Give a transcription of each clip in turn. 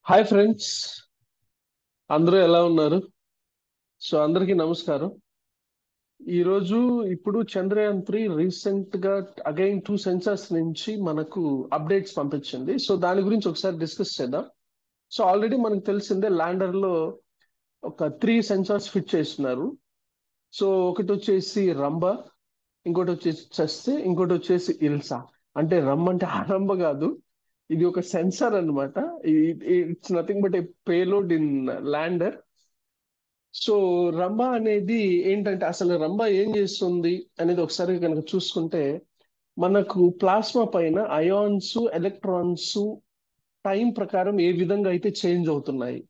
Hi friends, అందరూ ఎలా ఉన్నారు? అందరికీ నమస్కారం. ఈ రోజు ఇప్పుడు చంద్రయాన్ 3 రీసెంట్ గా అగైన్ 2 సెన్సార్స్ నుంచి మనకు అప్డేట్స్ పంపించింది. దాని గురించి ఒకసారి డిస్కస్ చేద్దాం. ఆల్రెడీ మనకు తెలిసిందే, ల్యాండర్ లో ఒక 3 సెన్సార్స్ ఫిట్ చేస్తున్నారు. ఒకటి వచ్చేసి రంబ, ఇంకోటి వచ్చేసి చెస్ట్, ఇంకోటి వచ్చేసి ఇల్సా. అంటే రమ్ అంటే ఆ రంబ కాదు, ఇది ఒక సెన్సార్ అన్నమాట. It's nothing but A payload in lander. So rumba అనేది ఏంటంటే, అసలు రంబా ఏం చేస్తుంది అనేది ఒకసారి కనుక చూసుకుంటే, మనకు ప్లాస్మా పైన అయాన్స్, ఎలక్ట్రాన్స్ టైం ప్రకారం ఏ విధంగా అయితే చేంజ్ అవుతున్నాయి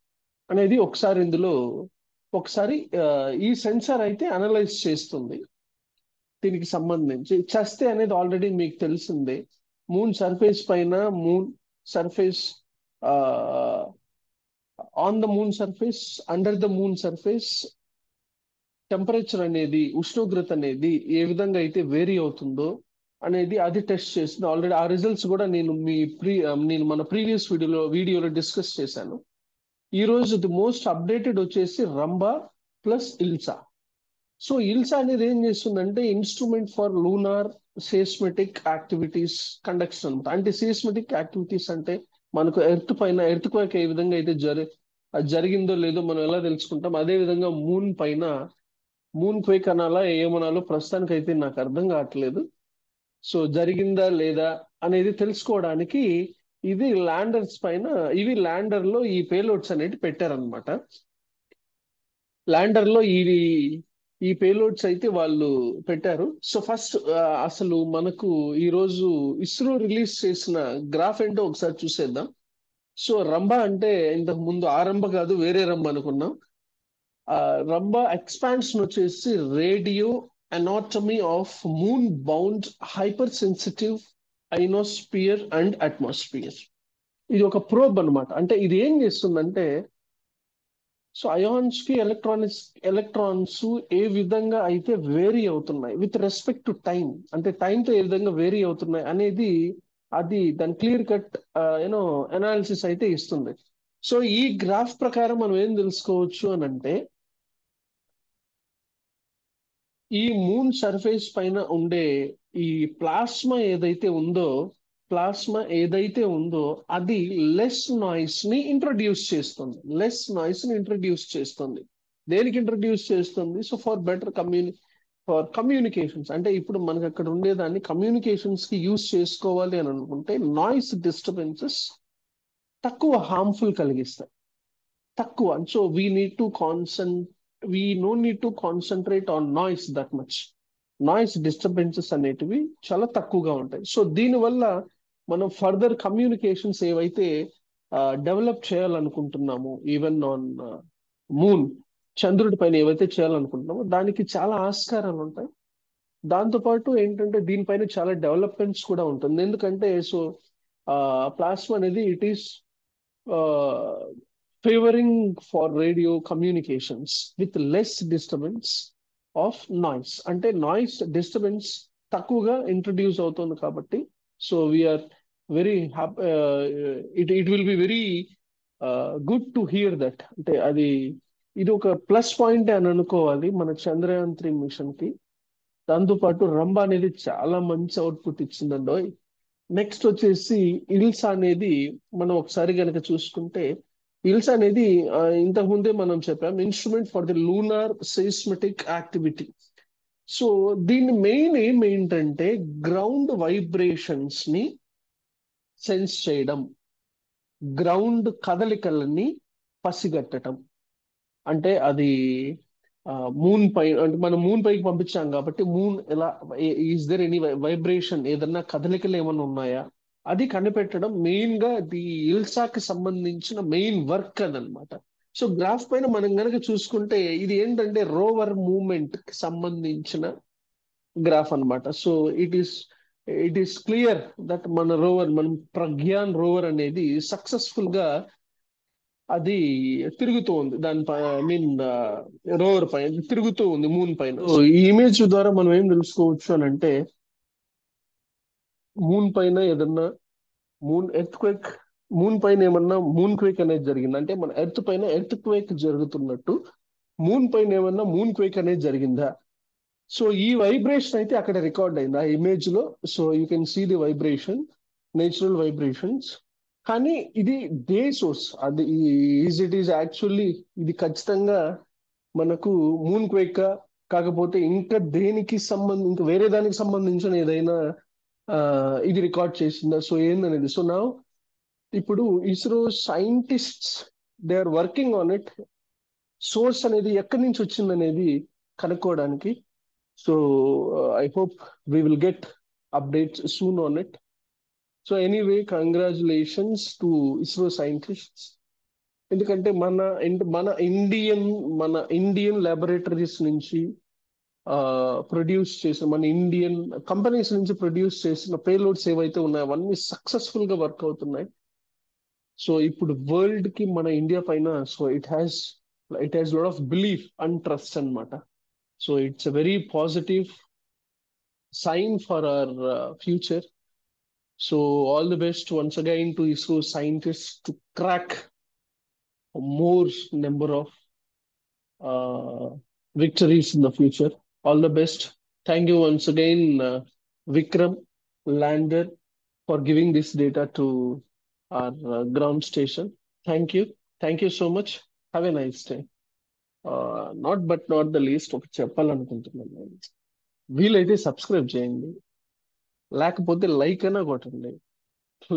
అనేది ఒకసారి ఇందులో ఒకసారి ఈ సెన్సార్ అయితే అనలైజ్ చేస్తుంది. దీనికి సంబంధించి చస్తే అనేది ఆల్రెడీ మీకు తెలిసిందే. మూన్ సర్ఫేస్ పైన, moon surface, on the moon surface, under the moon surface temperature అనేది, ఉష్ణోగ్రత అనేది ఏ విధంగా అయితే వేరీ అవుతుందో అనేది అది టెస్ట్ చేసింది. ఆల్రెడీ ఆ రిజల్ట్స్ కూడా నేను మన ప్రీవియస్ వీడియోలో డిస్కస్ చేశాను. ఈ రోజు ది మోస్ట్ అప్డేటెడ్ వచ్చేసి రంబా ప్లస్ ఇల్సా. ఇల్సా అనేది ఏం చేస్తుందంటే, instrument for lunar seismic activities conducts అనమాట. అంటే సేస్మెటిక్ యాక్టివిటీస్ అంటే మనకు ఎర్త్ పైన ఎర్త్ క్వేక్ ఏ విధంగా అయితే అది జరిగిందో లేదో మనం ఎలా తెలుసుకుంటాం, అదే విధంగా మూన్ పైన మూన్ క్వేక్ అనాలా ఏమనాలో ప్రస్తుతానికి అయితే నాకు అర్థం కావట్లేదు. జరిగిందా లేదా అనేది తెలుసుకోవడానికి ఇది ల్యాండర్స్ పైన, ఇవి ల్యాండర్ లో ఈ పేలోడ్స్ అనేవి పెట్టారనమాట. ల్యాండర్ లో ఈ పేలోడ్స్ అయితే వాళ్ళు పెట్టారు. ఫస్ట్ అసలు మనకు ఈ రోజు ఇస్రో రిలీజ్ చేసిన గ్రాఫ్ ఏంటో ఒకసారి చూసేద్దాం. రంబ అంటే ఇంతకు ముందు ఆ రంబ కాదు, వేరే రంబ అనుకున్నాం. రంబ ఎక్స్పాన్షన్ వచ్చేసి radio anatomy of moon bound hyper sensitive ionosphere and atmosphere. ఇది ఒక ప్రోబ్ అన్నమాట. అంటే ఇది ఏం చేస్తుందంటే, అయాన్స్ కి ఎలక్ట్రాన్స్ ఏ విధంగా అయితే వేరీ అవుతున్నాయి విత్ రెస్పెక్ట్ టు టైం, అంటే time తో ఏ విధంగా వేరీ అవుతున్నాయి అనేది అది దాని క్లియర్ కట్ అనాలిసిస్ అయితే ఇస్తుంది. ఈ గ్రాఫ్ ప్రకారం మనం ఏం తెలుసుకోవచ్చు అని అంటే, ఈ మూన్ సర్ఫేస్ పైన ఉండే ఈ ప్లాస్మా ఏదైతే ఉందో అది లెస్ నాయిస్ ని ఇంట్రడ్యూస్ చేస్తుంది. దేనికి ఇంట్రడ్యూస్ చేస్తుంది? For communications. అంటే ఇప్పుడు మనకి అక్కడ ఉండేదాన్ని కమ్యూనికేషన్స్ కి యూజ్ చేసుకోవాలి అని అనుకుంటే, నాయిస్ డిస్టర్బెన్సెస్ తక్కువ హార్మ్ఫుల్ కలిగిస్తాయి. తక్కువ. We need to we know need to concentrate on noise that much. Noise disturbances అనేటివి చాలా తక్కువగా ఉంటాయి. దీనివల్ల మనం ఫర్దర్ కమ్యూనికేషన్స్ ఏవైతే డెవలప్ చేయాలనుకుంటున్నామో, ఈవెన్ ఆన్ మూన్, చంద్రుడి పైన ఏవైతే చేయాలనుకుంటున్నామో దానికి చాలా ఆస్కారాలు ఉంటాయి. దాంతోపాటు ఏంటంటే, దీనిపైన చాలా డెవలప్మెంట్స్ కూడా ఉంటుంది. ఎందుకంటే ప్లాస్మా అనేది it is favouring for radio communications with less disturbance of noise. అంటే నాయిస్ డిస్టర్బెన్స్ తక్కువగా ఇంట్రడ్యూస్ అవుతుంది కాబట్టి, we are very happy. It will be very good to hear that. అంటే ఇది ఒక ప్లస్ పాయింట్ అని అనుకోవాలి మన చంద్రయాన్ 3 మిషన్ కి. దాంతోపాటు రంబ అనేది చాలా మంచి అవుట్పుట్ ఇచ్చిందండి. నెక్స్ట్ వచ్చేసి ఇల్సా అనేది, మనం ఒకసారి కనుక చూసుకుంటే, ఇల్సా అనేది ఇంతకు ముందే మనం చెప్పాం, instrument for the lunar seismic activity. దీని మెయిన్ ఏం ఏంటంటే, గ్రౌండ్ వైబ్రేషన్స్ ని సెన్స్ చేయడం, గ్రౌండ్ కదలికలని పసిగట్టడం. అంటే అది మూన్ పై, అంటే మనం మూన్ పైకి పంపించాం కాబట్టి, మూన్ ఎలా, ఈజ్ దర్ ఎనీ వైబ్రేషన్, ఏదన్నా కదలికలు ఏమన్నా ఉన్నాయా అది కనిపెట్టడం మెయిన్ గా ఇల్సాకి సంబంధించిన మెయిన్ వర్క్ అదనమాట. గ్రాఫ్ పైన మనం గనక చూసుకుంటే, ఇది ఏంటంటే రోవర్ మూవ్మెంట్ కి సంబంధించిన గ్రాఫ్ అన్నమాట. ఇట్ ఈస్ క్లియర్ దట్ మన ప్రజ్ఞాన్ రోవర్ అనేది సక్సెస్ఫుల్ గా అది తిరుగుతూ ఉంది. మీన్ రోవర్ పైన తిరుగుతూ ఉంది మూన్ పైన. ఈ ఇమేజ్ ద్వారా మనం ఏం తెలుసుకోవచ్చు అని అంటే, మూన్ పైన ఏదన్నా మూన్ ఎర్త్ క్వేక్ మూన్ పైన ఏమన్నా మూన్ క్వేక్ అనేది జరిగింది అంటే మన ఎర్త్ పైన ఎర్త్ క్వేక్ జరుగుతున్నట్టు మూన్ పైన ఏమన్నా మూన్ క్వేక్ అనేది జరిగిందా. సో ఈ వైబ్రేషన్ అయితే అక్కడ రికార్డ్ అయింది ఆ ఇమేజ్ లో. So you can see the vibration, natural vibrations. కానీ ఇది డే సోర్స్, అది ఈజ్ ఇట్ ఈజ్ యాక్చువల్లీ ఇది ఖచ్చితంగా మనకు మూన్ క్వేక్ కాకపోతే ఇంకా దేనికి సంబంధం, ఇంకా వేరే దానికి సంబంధించిన ఏదైనా ఆ, ఇది రికార్డ్ చేసిందా, సో ఏందనేది. సో నా ఇప్పుడు ISRO scientists they are working on it, source అనేది ఎక్కడి నుంచి వచ్చిందనేది కనుక్కోవడానికి. So I hope we will get updates soon on it. So anyway congratulations to ISRO scientists. ఎందుకంటే మన ఇండియన్ ల్యాబొరేటరీస్ నుంచి ప్రొడ్యూస్ చేసిన, మన ఇండియన్ కంపెనీస్ నుంచి ప్రొడ్యూస్ చేసిన పేలోడ్స్ ఏవైతే ఉన్నాయో అవన్నీ సక్సెస్ఫుల్ గా వర్క్ అవుతున్నాయి. సో ఇప్పుడు వరల్డ్ కి మన ఇండియా పైన so it has lot of belief and trust అన్నమాట. So it's a very positive sign for our future. So all the best once again to ISRO scientists to crack more number of uh, victories in the future. All the best. Thank you once again, Vikram Lander, for giving this data to our ground station. Thank you. Thank you so much. Have a nice day. Not the least ఒక చెప్పాలనుకుంటున్నాను. వీలైతే subscribe చేయండి, లేకపోతే like అయినా కొట్టండి,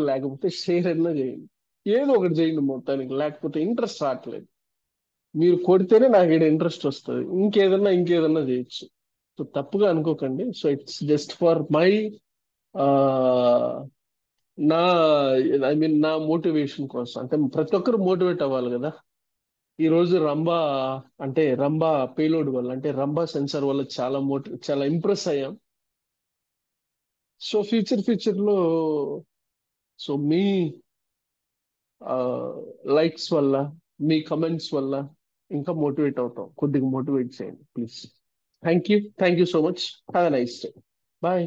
లేకపోతే share అయినా చేయండి, ఏదో ఒకటి చేయండి మొత్తానికి. లేకపోతే ఇంట్రెస్ట్ రావట్లేదు. మీరు కొడితేనే నాకు ఇక్కడ ఇంట్రెస్ట్ వస్తుంది, ఇంకేదన్నా చేయొచ్చు. సో తప్పుగా అనుకోకండి. So it's just for my నా నా మోటివేషన్ కోసం, అంటే ప్రతి ఒక్కరు మోటివేట్ అవ్వాలి కదా. ఈ రోజు రంబా పేలోడ్ వల్ల, అంటే రంబా సెన్సార్ వల్ల చాలా ఇంప్రెస్ అయ్యాం. సో ఫ్యూచర్ లో సో మీ లైక్స్ వల్ల, మీ కమెంట్స్ వల్ల ఇంకా మోటివేట్ అవుతాం. కొద్దిగా మోటివేట్ చేయండి please. Thank you so much. Have a nice day. Bye.